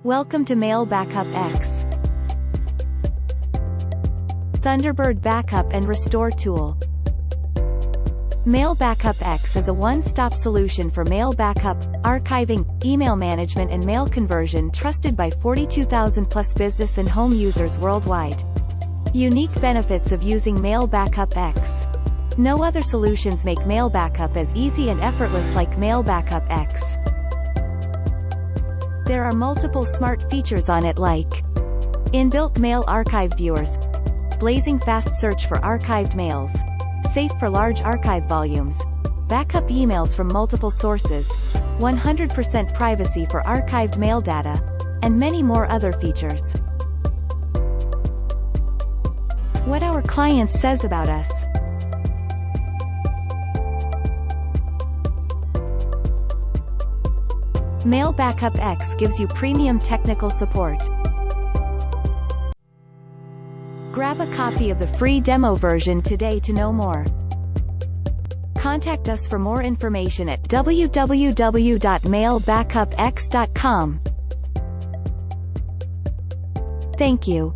Welcome to Mail Backup X. Thunderbird Backup and Restore Tool. Mail Backup X is a one-stop solution for mail backup, archiving, email management and mail conversion trusted by 42,000+ business and home users worldwide. Unique benefits of using Mail Backup X. No other solutions make mail backup as easy and effortless like Mail Backup X. There are multiple smart features on it like inbuilt mail archive viewers, blazing fast search for archived mails, safe for large archive volumes, backup emails from multiple sources, 100% privacy for archived mail data, and many more other features. What our client says about us. Mail Backup X gives you premium technical support. Grab a copy of the free demo version today to know more. Contact us for more information at www.mailbackupx.com. Thank you.